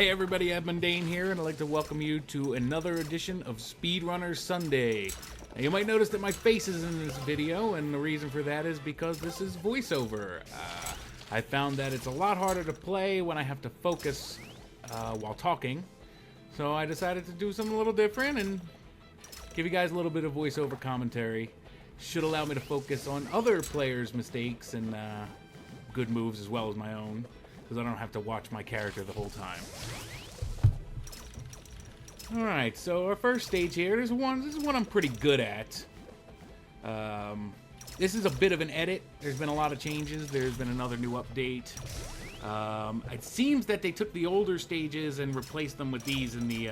Hey everybody, Mundane here, and I'd like to welcome you to another edition of Speedrunners Sunday. Now, you might notice that my face is in this video, and the reason for that is because this is voiceover. I found that it's a lot harder to play when I have to focus while talking, so I decided to do something a little different and give you guys a little bit of voiceover commentary. Should allow me to focus on other players' mistakes and good moves as well as my own, because I don't have to watch my character the whole time. Alright, so our first stage here, this is one I'm pretty good at. This is a bit of an edit. There's been a lot of changes. There's been another new update. It seems that they took the older stages and replaced them with these in the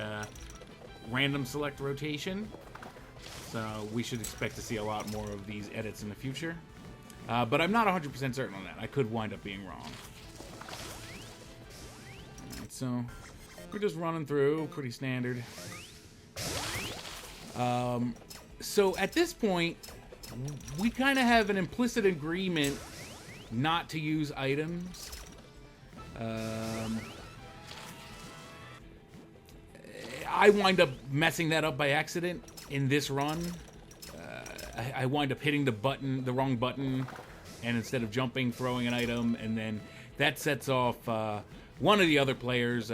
random select rotation. So we should expect to see a lot more of these edits in the future. But I'm not 100% certain on that. I could wind up being wrong. Alright, so we're just running through, pretty standard. So at this point, we kind of have an implicit agreement not to use items. I wind up messing that up by accident in this run. I wind up hitting the wrong button, and instead of jumping, throwing an item, and then that sets off one of the other players,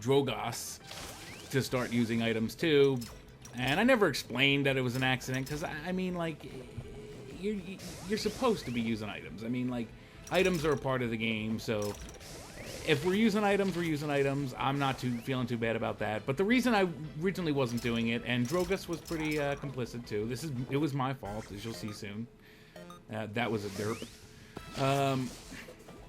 Drogos, to start using items too. And I never explained that it was an accident, because I mean, like, you're supposed to be using items. I mean, like, items are a part of the game, so if we're using items, we're using items. I'm not feeling too bad about that. But the reason I originally wasn't doing it, and Drogos was pretty complicit too. It was my fault, as you'll see soon. That was a derp.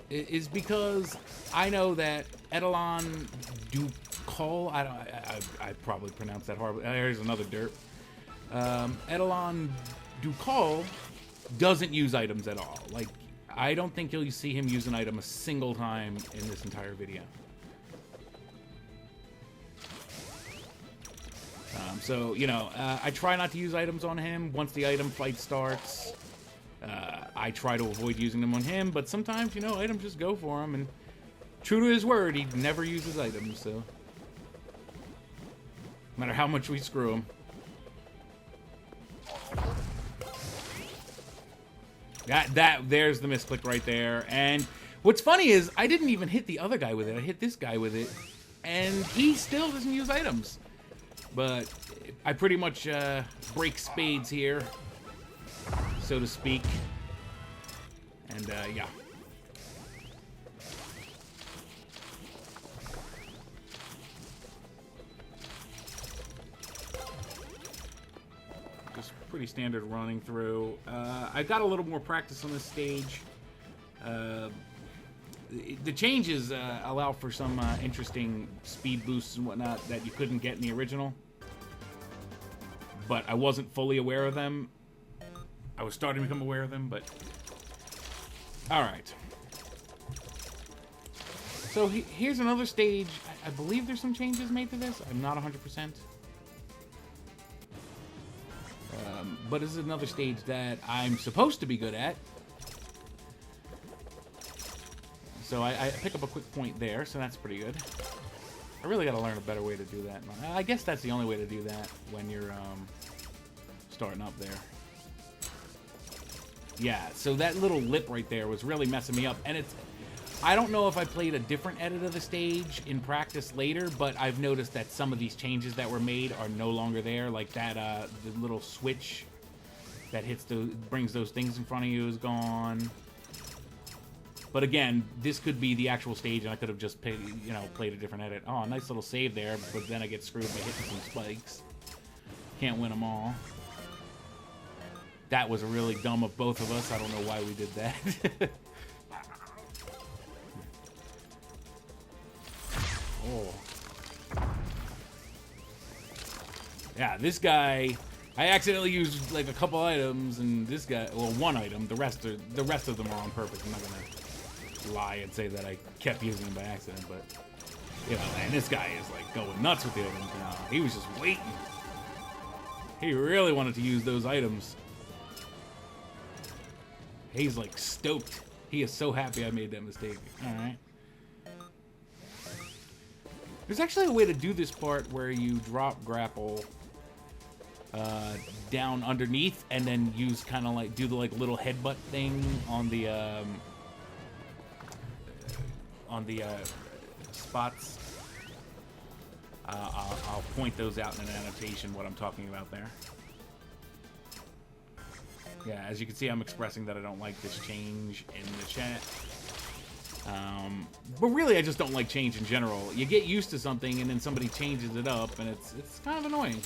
Is because I know that Edelon Ducal, I probably pronounced that horribly. There's another derp. Edelon Ducal doesn't use items at all. Like, I don't think you'll see him use an item a single time in this entire video. So, you know, I try not to use items on him. Once the item fight starts, I try to avoid using them on him, but sometimes, you know, items just go for him, and true to his word, he never uses items, so no matter how much we screw him. There's the misclick right there. And what's funny is I didn't even hit the other guy with it. I hit this guy with it, and he still doesn't use items. But I pretty much break spades here, so to speak. And yeah. Pretty standard running through. I got a little more practice on this stage. The changes allow for some interesting speed boosts and whatnot that you couldn't get in the original, but I wasn't fully aware of them. I was starting to become aware of them, but alright. So here's another stage. I believe there's some changes made to this. I'm not 100%. But this is another stage that I'm supposed to be good at. So I pick up a quick point there, so that's pretty good. I really got to learn a better way to do that. I guess that's the only way to do that when you're starting up there. Yeah, so that little lip right there was really messing me up. And I don't know if I played a different edit of the stage in practice later, but I've noticed that some of these changes that were made are no longer there. Like that, the little switch that brings those things in front of you is gone. But again, this could be the actual stage, and I could have just played a different edit. Oh, nice little save there, but then I get screwed by hitting some spikes. Can't win them all. That was really dumb of both of us. I don't know why we did that. Oh. Yeah, this guy, I accidentally used like a couple items, and this guy, well, one item. The rest of them are on purpose. I'm not gonna lie and say that I kept using them by accident, but you know, man, this guy is like going nuts with the items now. He was just waiting. He really wanted to use those items. He's like stoked. He is so happy I made that mistake. All right. There's actually a way to do this part where you drop grapple down underneath and then use kind of like do the like little headbutt thing on the spots. I'll point those out in an annotation what I'm talking about there. Yeah, as you can see, I'm expressing that I don't like this change in the chat. But really, I just don't like change in general. You get used to something, and then somebody changes it up, and it's kind of annoying.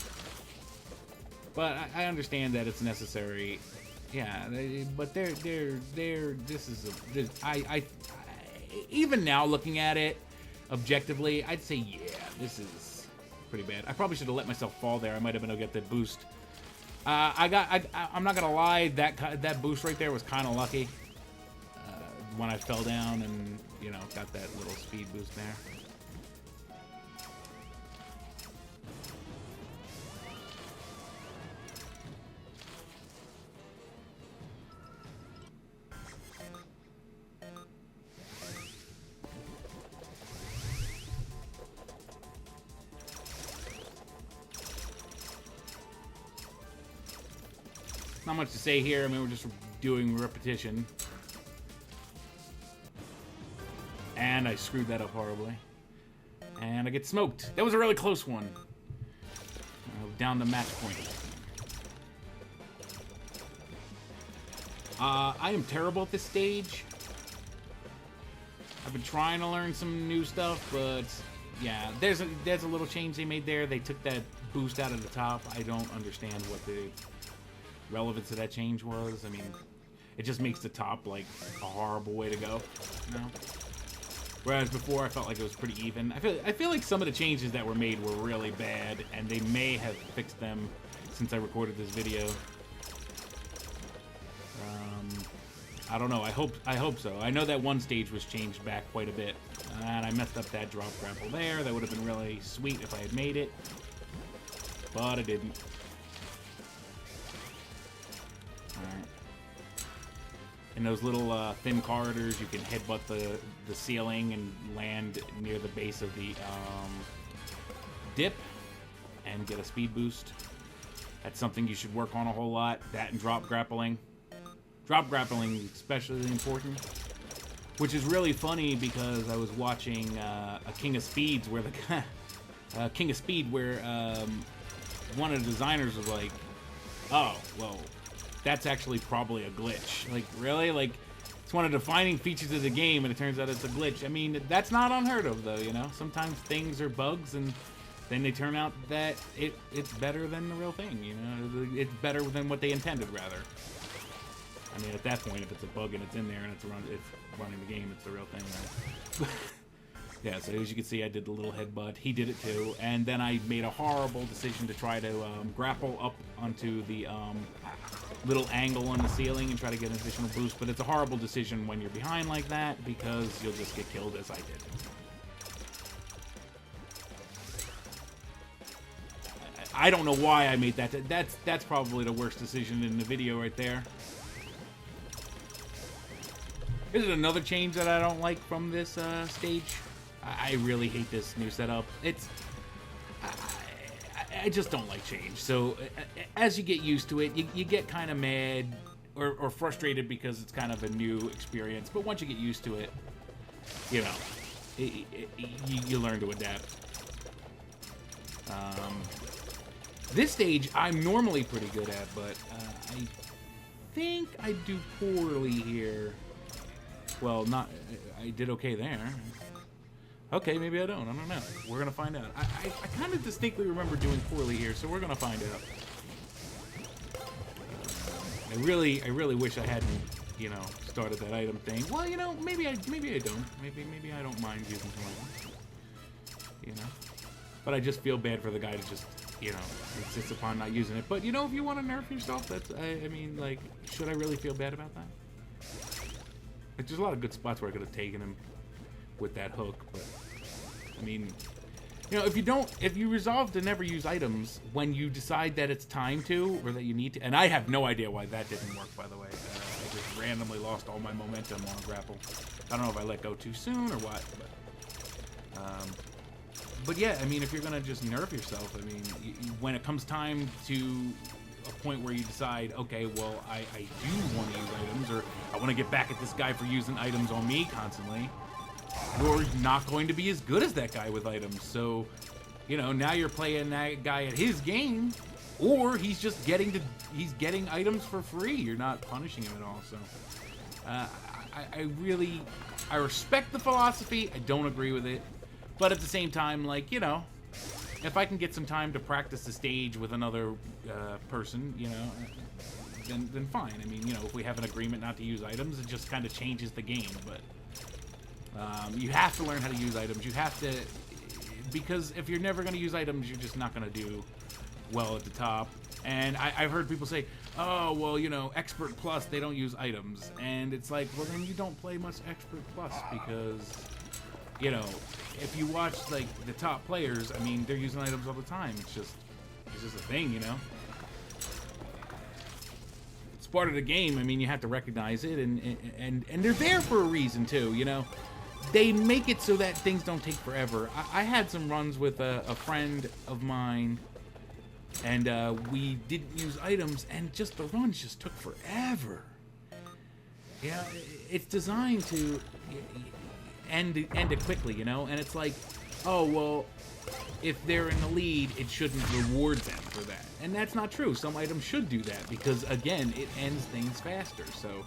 But I understand that it's necessary. Yeah, but this is even now looking at it objectively, I'd say yeah, this is pretty bad. I probably should have let myself fall there. I might have been able to get that boost. I'm not gonna lie, that boost right there was kind of lucky. When I fell down and, you know, got that little speed boost there. Not much to say here. I mean, we're just doing repetition. And I screwed that up horribly. And I get smoked. That was a really close one. Down to match point. I am terrible at this stage. I've been trying to learn some new stuff, but yeah, there's a little change they made there. They took that boost out of the top. I don't understand what the relevance of that change was. I mean, it just makes the top like a horrible way to go. You know? Whereas before, I felt like it was pretty even. I feel like some of the changes that were made were really bad, and they may have fixed them since I recorded this video. I don't know. I hope so. I know that one stage was changed back quite a bit, and I messed up that drop grapple there. That would have been really sweet if I had made it, but I didn't. Alright. In those little thin corridors, you can headbutt the ceiling and land near the base of the dip and get a speed boost. That's something you should work on a whole lot. That and drop grappling. Drop grappling especially important. Which is really funny because I was watching a King of Speeds where the King of Speed where one of the designers was like, "Oh, well, that's actually probably a glitch." Like, really? Like, it's one of the defining features of the game, and it turns out it's a glitch. I mean, that's not unheard of, though, you know? Sometimes things are bugs, and then they turn out that it's better than the real thing, you know? It's better than what they intended, rather. I mean, at that point, if it's a bug and it's in there and it's running the game, it's the real thing, right? Yeah, so as you can see, I did the little headbutt. He did it too. And then I made a horrible decision to try to grapple up onto the little angle on the ceiling and try to get an additional boost. But it's a horrible decision when you're behind like that because you'll just get killed as I did. I don't know why I made that. That's probably the worst decision in the video right there. This is another change that I don't like from this stage. I really hate this new setup. I just don't like change. So as you get used to it, you get kind of mad or frustrated because it's kind of a new experience. But once you get used to it, you know, you learn to adapt. This stage I'm normally pretty good at, but I think I do poorly here. Well, I did okay there. Okay, maybe I don't know. We're gonna find out. I kind of distinctly remember doing poorly here, so we're gonna find out. I really wish I hadn't, you know, started that item thing. Well, you know, maybe I don't. Maybe I don't mind using some items. You know, but I just feel bad for the guy to just, you know, insist upon not using it. But you know, if you want to nerf yourself, that's. I mean, like, should I really feel bad about that? Like, there's a lot of good spots where I could have taken him with that hook, but I mean, you know, if you resolve to never use items when you decide that it's time to or that you need to, and I have no idea why that didn't work, by the way. I just randomly lost all my momentum on grapple. I don't know if I let go too soon or what, but But yeah, I mean, if you're gonna just nerf yourself, I mean, when it comes time to a point where you decide, okay, well, I do want to use items, or I want to get back at this guy for using items on me constantly, you're not going to be as good as that guy with items. So, you know, now you're playing that guy at his game, or he's just getting items for free. You're not punishing him at all. So, I respect the philosophy. I don't agree with it, but at the same time, like, you know, if I can get some time to practice the stage with another person, you know, then fine. I mean, you know, if we have an agreement not to use items, it just kind of changes the game. But you have to learn how to use items. You have to, because if you're never going to use items, you're just not going to do well at the top. And I've heard people say, oh, well, you know, Expert Plus, they don't use items. And it's like, well, then you don't play much Expert Plus, because, you know, if you watch, like, the top players, I mean, they're using items all the time. It's just a thing, you know? It's part of the game. I mean, you have to recognize it, and they're there for a reason, too, you know? They make it so that things don't take forever. I had some runs with a friend of mine, and we didn't use items, and just the runs just took forever. Yeah, it's designed to end it quickly, you know? And it's like, oh, well, if they're in the lead, it shouldn't reward them for that. And that's not true. Some items should do that, because, again, it ends things faster. So,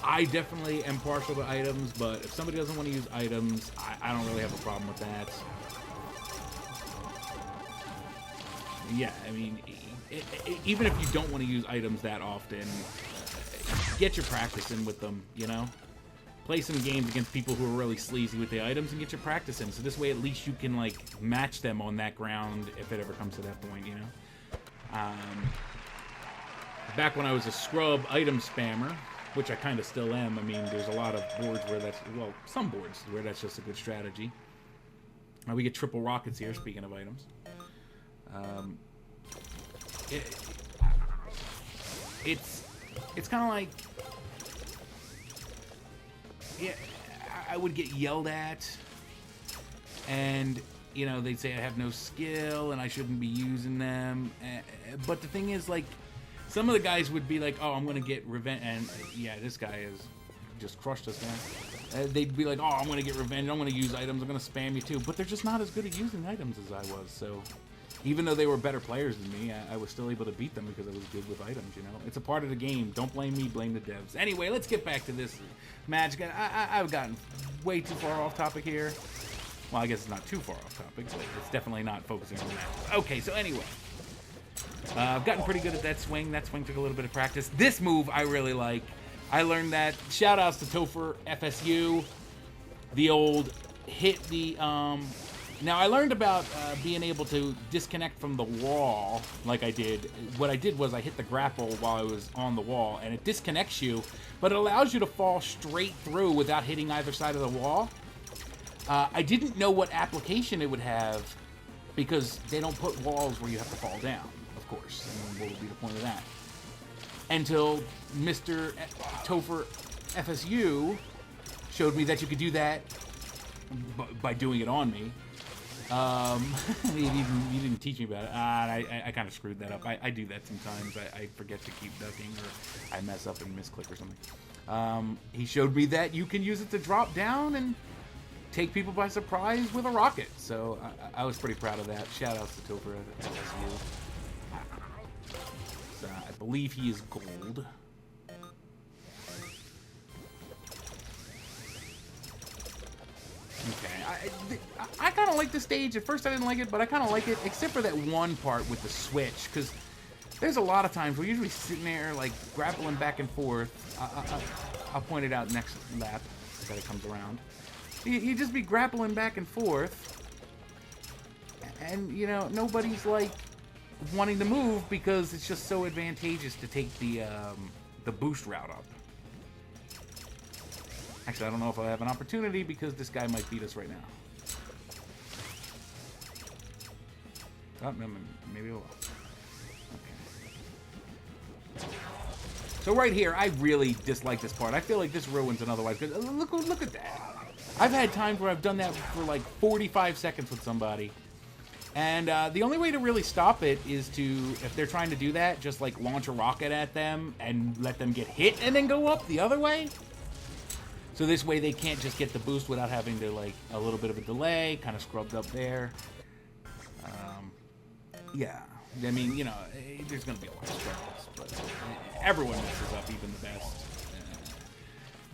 I definitely am partial to items, but if somebody doesn't want to use items, I don't really have a problem with that. Yeah, I mean, even if you don't want to use items that often, get your practice in with them, you know? Play some games against people who are really sleazy with the items and get your practice in. So this way, at least you can, like, match them on that ground if it ever comes to that point, you know? Back when I was a scrub item spammer, which I kind of still am, I mean, there's a lot of boards where that's, well, some boards where that's just a good strategy. We get triple rockets here, speaking of items. It's kind of like, yeah, I would get yelled at, and, you know, they'd say I have no skill and I shouldn't be using them. But the thing is, like, some of the guys would be like, oh, I'm going to get revenge. And, yeah, this guy has just crushed us, man. They'd be like, oh, I'm going to get revenge. I'm going to use items. I'm going to spam you, too. But they're just not as good at using items as I was. So even though they were better players than me, I was still able to beat them because I was good with items, you know? It's a part of the game. Don't blame me. Blame the devs. Anyway, let's get back to this match. I've gotten way too far off topic here. Well, I guess it's not too far off topic, but it's definitely not focusing on that. Okay, so anyway. I've gotten pretty good at that swing. That swing took a little bit of practice. This move I really like. I learned that. Shout outs to Topher FSU. The old hit the... Now, I learned about being able to disconnect from the wall like I did. What I did was I hit the grapple while I was on the wall, and it disconnects you, but it allows you to fall straight through without hitting either side of the wall. I didn't know what application it would have, because they don't put walls where you have to fall down, of course. And what would be the point of that? Until Mr. Topher FSU showed me that you could do that by doing it on me. He didn't teach me about it. I kind of screwed that up. I do that sometimes. I forget to keep ducking, or I mess up and misclick or something. He showed me that you can use it to drop down and take people by surprise with a rocket. So I was pretty proud of that. Shout outs to Topher at LSU. So, I believe he is gold. Okay, I kind of like the stage. At first I didn't like it, but I kind of like it, except for that one part with the switch, because there's a lot of times we're usually sitting there, like, grappling back and forth. I'll point it out next lap that it comes around. You just be grappling back and forth, and, you know, nobody's, like, wanting to move because it's just so advantageous to take the boost route up. Actually, I don't know if I'll have an opportunity because this guy might beat us right now. Oh, maybe I will. Okay. So right here, I really dislike this part. I feel like this ruins it otherwise. Look at that. I've had times where I've done that for like 45 seconds with somebody. And the only way to really stop it is to, if they're trying to do that, just like launch a rocket at them and let them get hit and then go up the other way. So this way they can't just get the boost without having to, like, a little bit of a delay, kind of scrubbed up there. Yeah, I mean, you know, there's going to be a lot of struggles, but everyone messes up, even the best.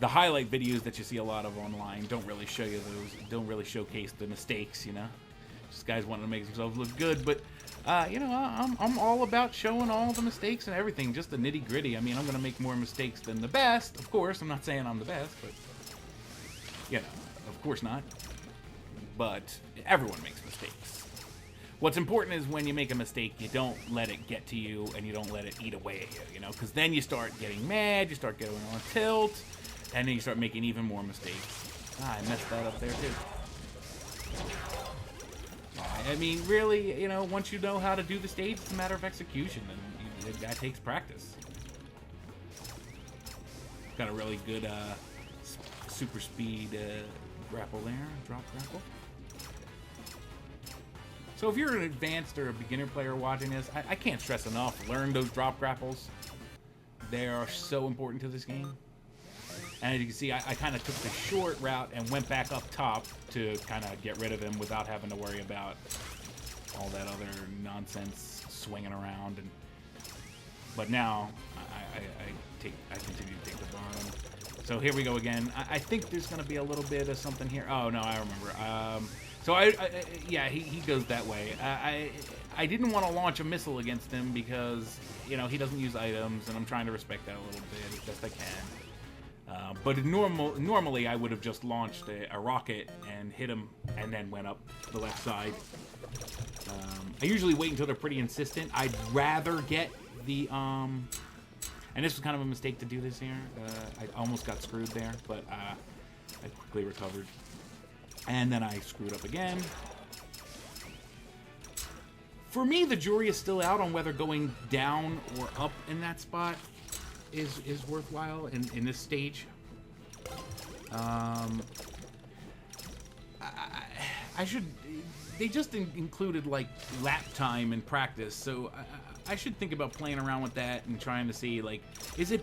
The highlight videos that you see a lot of online don't really show you those, don't really showcase the mistakes, you know. Just guys wanting to make themselves look good, but you know, I'm all about showing all the mistakes and everything, just the nitty gritty. I mean, I'm gonna make more mistakes than the best, of course. I'm not saying I'm the best, but you know, of course not. But everyone makes mistakes. What's important is when you make a mistake, you don't let it get to you and you don't let it eat away at you, you know, because then you start getting mad, you start getting on tilt, and then you start making even more mistakes. I messed that up there too. I mean, really, you know, once you know how to do the stage, it's a matter of execution, and that takes practice. Got a really good super speed grapple there, drop grapple. So if you're an advanced or a beginner player watching this, I can't stress enough, learn those drop grapples. They are so important to this game. And as you can see, I kind of took the short route and went back up top to kind of get rid of him without having to worry about all that other nonsense swinging around. But now I continue to take the bottom. So here we go again. I think there's going to be a little bit of something here. Oh no, I remember. So yeah, he goes that way. I didn't want to launch a missile against him because, you know, he doesn't use items, and I'm trying to respect that a little bit as best I can. But normally I would have just launched a rocket and hit him and then went up the left side. I usually wait until they're pretty insistent. I'd rather get the... and this was kind of a mistake to do this here. I almost got screwed there, but I quickly recovered. And then I screwed up again. For me, the jury is still out on whether going down or up in that spot is worthwhile in this stage. I should... They just included, like, lap time in practice, so I should think about playing around with that and trying to see, like, is it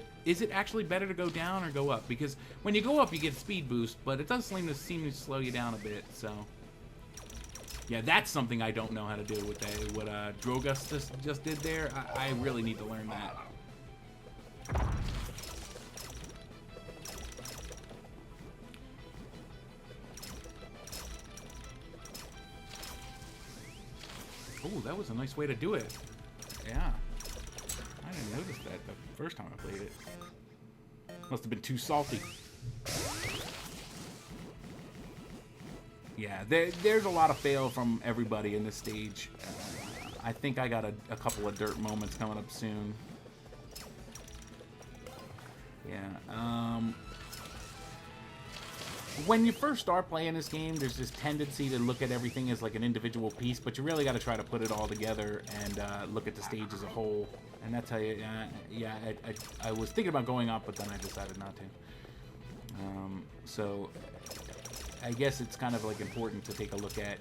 actually better to go down or go up? Because when you go up, you get a speed boost, but it does seem to slow you down a bit, so... Yeah, that's something I don't know how to do with what Drogus just did there. I really need to learn that. Oh, that was a nice way to do it. Yeah. I didn't notice that the first time I played it. Must have been too salty. Yeah, there's a lot of fail from everybody in this stage. I think I got a couple of dirt moments coming up soon. Yeah, when you first start playing this game, there's this tendency to look at everything as like an individual piece, but you really got to try to put it all together and look at the stage as a whole. And that's how you, yeah, I was thinking about going up, but then I decided not to. So I guess it's kind of like important to take a look at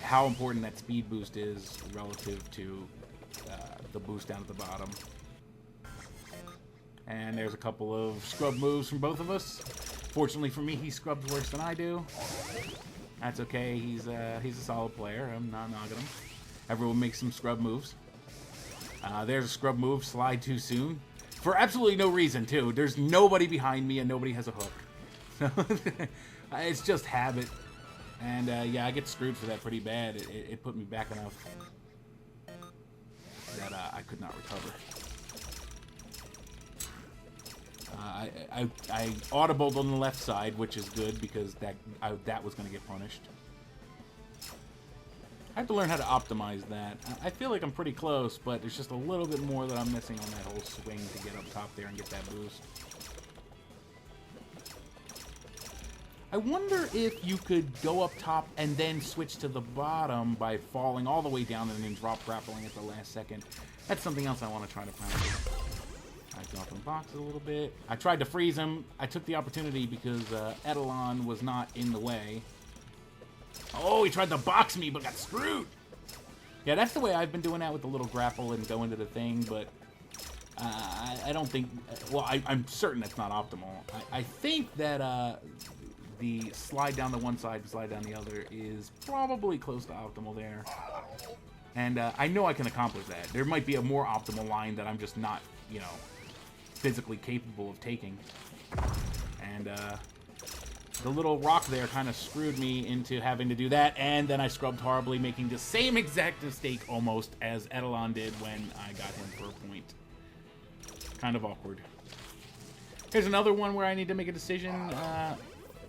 how important that speed boost is relative to the boost down at the bottom. And there's a couple of scrub moves from both of us. Fortunately for me, he scrubs worse than I do. That's okay. He's a solid player. I'm not knocking him. Everyone makes some scrub moves. There's a scrub move, slide too soon. For absolutely no reason, too. There's nobody behind me and nobody has a hook. So it's just habit. And yeah, I get screwed for that pretty bad. It put me back enough that I could not recover. I audibled on the left side, which is good because that was going to get punished. I have to learn how to optimize that. I feel like I'm pretty close, but there's just a little bit more that I'm missing on that whole swing to get up top there and get that boost. I wonder if you could go up top and then switch to the bottom by falling all the way down and then drop grappling at the last second. That's something else I want to try to practice. I dropped him boxes a little bit. I tried to freeze him. I took the opportunity because Edelon was not in the way. Oh, he tried to box me, but got screwed. Yeah, that's the way I've been doing that with the little grapple and go into the thing, but I don't think... Well, I'm certain that's not optimal. I think that the slide down the one side and slide down the other is probably close to optimal there. And I know I can accomplish that. There might be a more optimal line that I'm just not, you know, physically capable of taking. And the little rock there kind of screwed me into having to do that, and then I scrubbed horribly, making the same exact mistake almost as Edelon did when I got him for a point. Kind of awkward. Here's another one where I need to make a decision.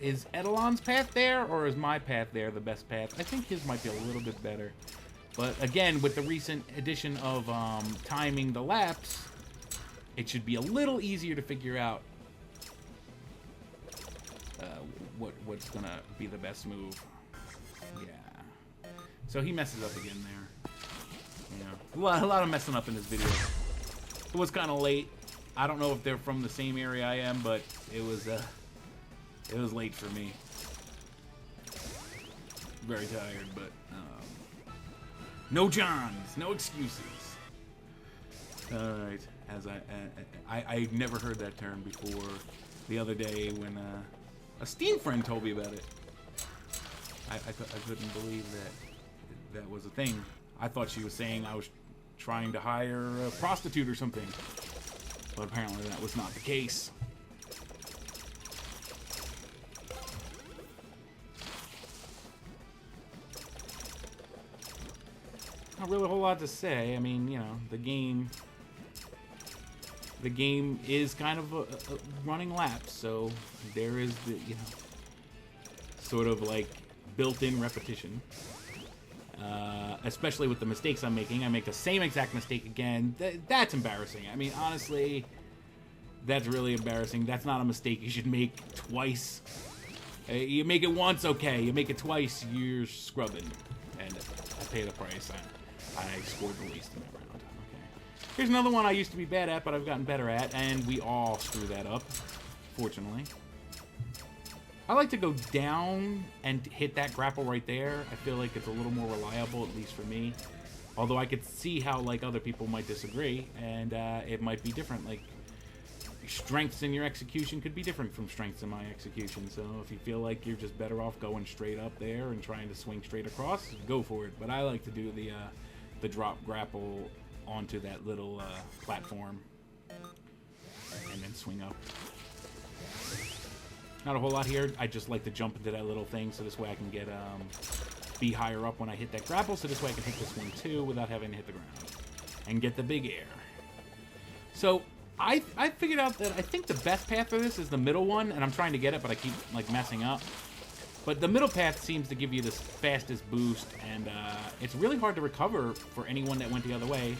Is Edelon's path there, or is my path there the best path? I think his might be a little bit better. But again, with the recent addition of timing the laps, it should be a little easier to figure out what's gonna be the best move. Yeah. So he messes up again there. Yeah. A lot of messing up in this video. It was kind of late. I don't know if they're from the same area I am, but it was late for me. Very tired, but no Johns, no excuses. All right. As I never heard that term before. The other day when a Steam friend told me about it. I couldn't believe that was a thing. I thought she was saying I was trying to hire a prostitute or something. But apparently that was not the case. Not really a whole lot to say. I mean, you know, the game is kind of a running laps, so there is the, you know, sort of like built-in repetition. Especially with the mistakes I'm making. I make the same exact mistake again. That's embarrassing. I mean, honestly, that's really embarrassing. That's not a mistake you should make twice. You make it once, okay. You make it twice, you're scrubbing. And I pay the price. I scored the least in that round. Okay. Here's another one I used to be bad at, but I've gotten better at, and we all screw that up, fortunately. I like to go down and hit that grapple right there. I feel like it's a little more reliable, at least for me. Although I could see how, like, other people might disagree, and it might be different. Like, strengths in your execution could be different from strengths in my execution. So if you feel like you're just better off going straight up there and trying to swing straight across, go for it. But I like to do the drop grapple onto that little platform and then swing up. Not a whole lot here. I just like to jump into that little thing, so this way I can get be higher up when I hit that grapple, so this way I can hit this one too without having to hit the ground and get the big air. So I figured out that I think the best path for this is the middle one, and I'm trying to get it, but I keep like messing up. But the middle path seems to give you the fastest boost, and it's really hard to recover for anyone that went the other way.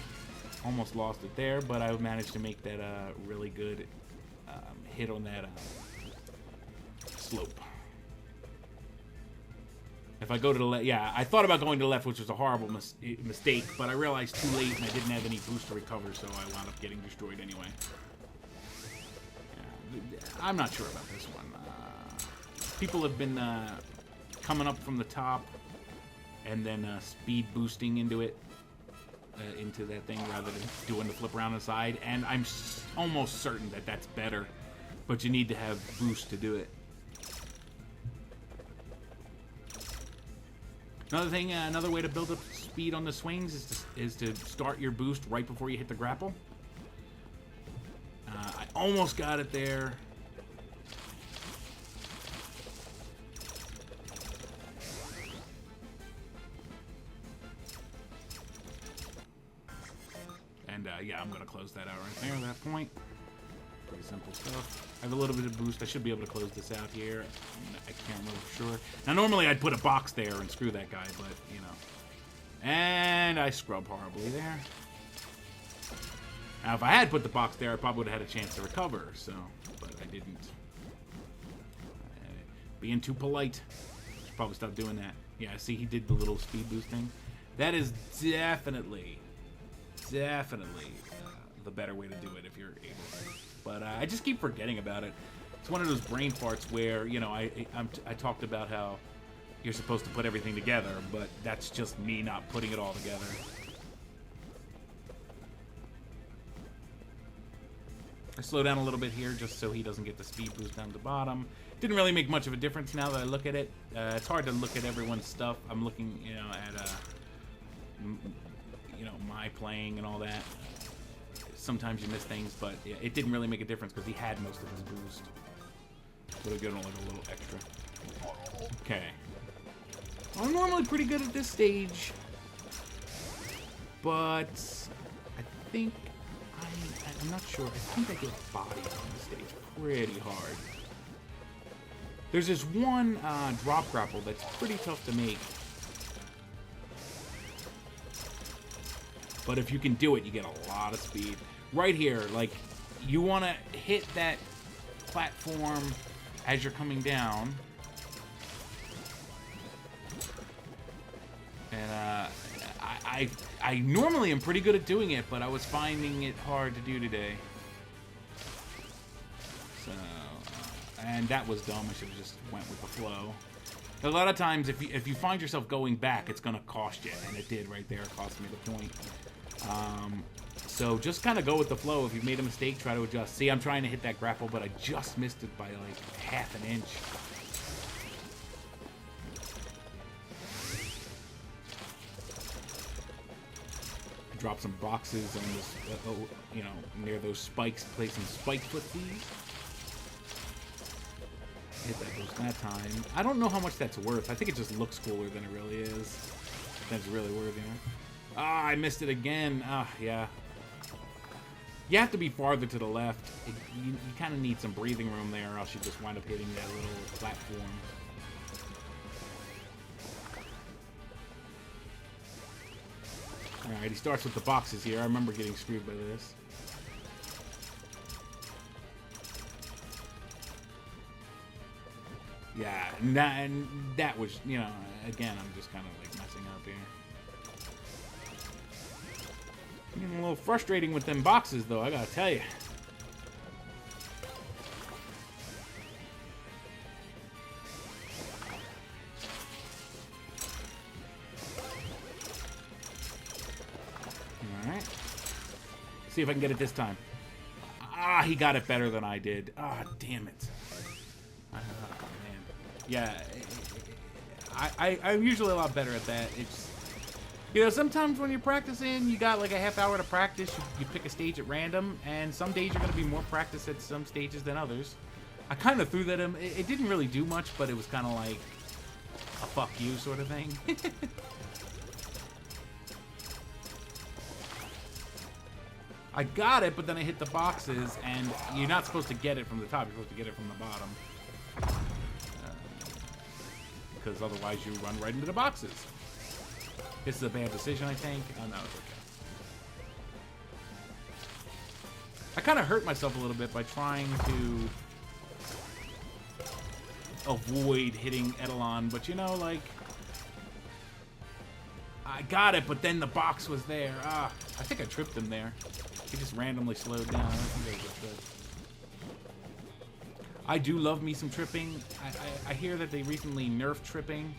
Almost lost it there, but I managed to make that really good hit on that slope. If I go to the left, yeah, I thought about going to the left, which was a horrible mistake, but I realized too late and I didn't have any boost to recover, so I wound up getting destroyed anyway. Yeah, I'm not sure about this one. People have been coming up from the top and then speed boosting into it, into that thing, rather than doing the flip around the side, and I'm almost certain that that's better, but you need to have boost to do it. Another thing, another way to build up speed on the swings is to start your boost right before you hit the grapple. I almost got it there. And yeah, I'm gonna close that out right there at that point. Pretty simple stuff. I have a little bit of boost. I should be able to close this out here. I can't remember for sure. Now, normally I'd put a box there and screw that guy, but, you know. And I scrub horribly there. Now, if I had put the box there, I probably would have had a chance to recover, so, but I didn't. Being too polite. Should probably stop doing that. Yeah, see, he did the little speed boost thing. That is definitely the better way to do it if you're able to. But I just keep forgetting about it. It's one of those brain farts where, you know, I talked about how you're supposed to put everything together, but that's just me not putting it all together. I slow down a little bit here just so he doesn't get the speed boost down to the bottom. Didn't really make much of a difference now that I look at it. It's hard to look at everyone's stuff. I'm looking, you know, at you know, my playing and all that. Sometimes you miss things, but yeah, it didn't really make a difference because he had most of his boost. Would have given him like a little extra. Okay. I'm normally pretty good at this stage, but I think I'm not sure. I think I get bodied on this stage pretty hard. There's this one drop grapple that's pretty tough to make. But if you can do it, you get a lot of speed. Right here, like, you want to hit that platform as you're coming down. And I normally am pretty good at doing it, but I was finding it hard to do today. So, and that was dumb. I should have just went with the flow. A lot of times, if you find yourself going back, it's gonna cost you, and it did right there. It cost me the point. So just kind of go with the flow. If you've made a mistake, try to adjust. See, I'm trying to hit that grapple, but I just missed it by like half an inch. Drop some boxes on this, you know, near those spikes. Play some spike footsies. Hit that boost that time. I don't know how much that's worth. I think it just looks cooler than it really is. That's really worth, you know. Ah, I missed it again. Ah, yeah. You have to be farther to the left. You kind of need some breathing room there, or else you just wind up hitting that little platform. Alright, he starts with the boxes here. I remember getting screwed by this. Yeah, and that was, you know, again, I'm just kind of like messing up here. Getting a little frustrating with them boxes, though, I gotta tell you. Alright. See if I can get it this time. Ah, he got it better than I did. Ah, damn it. Oh, man. Yeah, I'm usually a lot better at that. It's, you know, sometimes when you're practicing, you got like a half hour to practice. You pick a stage at random, and some days you're going to be more practiced at some stages than others. I kind of threw that in. It didn't really do much, but it was kind of like a fuck you sort of thing. I got it, but then I hit the boxes, and you're not supposed to get it from the top. You're supposed to get it from the bottom. Because otherwise you run right into the boxes. This is a bad decision, I think. Oh, no, it's okay. I kind of hurt myself a little bit by trying to avoid hitting Edelon, but you know, like, I got it, but then the box was there. Ah, I think I tripped him there. He just randomly slowed down. I don't think I was good. I do love me some tripping. I hear that they recently nerfed tripping.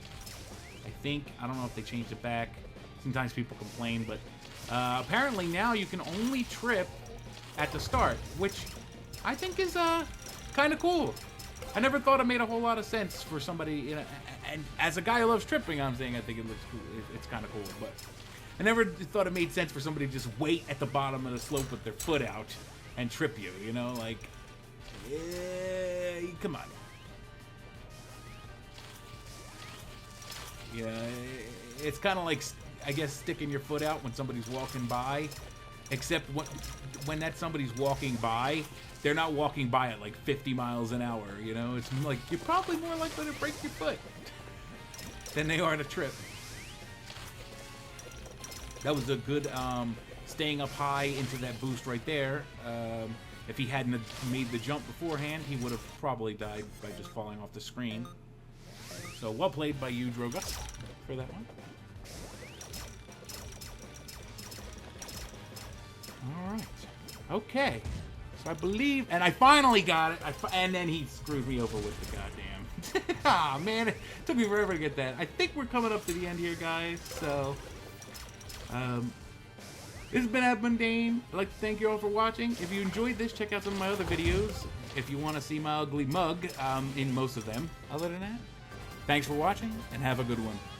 I think. I don't know if they changed it back. Sometimes people complain, but apparently now you can only trip at the start, which I think is kind of cool. I never thought it made a whole lot of sense for somebody, you know, and as a guy who loves tripping, I'm saying I think it looks cool. It's kind of cool, but I never thought it made sense for somebody to just wait at the bottom of the slope with their foot out and trip you, you know, like, come on. Yeah, it's kind of like, I guess, sticking your foot out when somebody's walking by, except when that somebody's walking by, they're not walking by at like 50 miles an hour, you know? It's like, you're probably more likely to break your foot than they are to trip. That was a good staying up high into that boost right there. If he hadn't made the jump beforehand, he would have probably died by just falling off the screen. So well played by you, Drogus, for that one. All right. Okay. So I believe, and I finally got it. And then he screwed me over with the goddamn. Ah, man, it took me forever to get that. I think we're coming up to the end here, guys. So, this has been Mundane. I'd like to thank you all for watching. If you enjoyed this, check out some of my other videos. If you want to see my ugly mug, in most of them. Other than that, thanks for watching, and have a good one.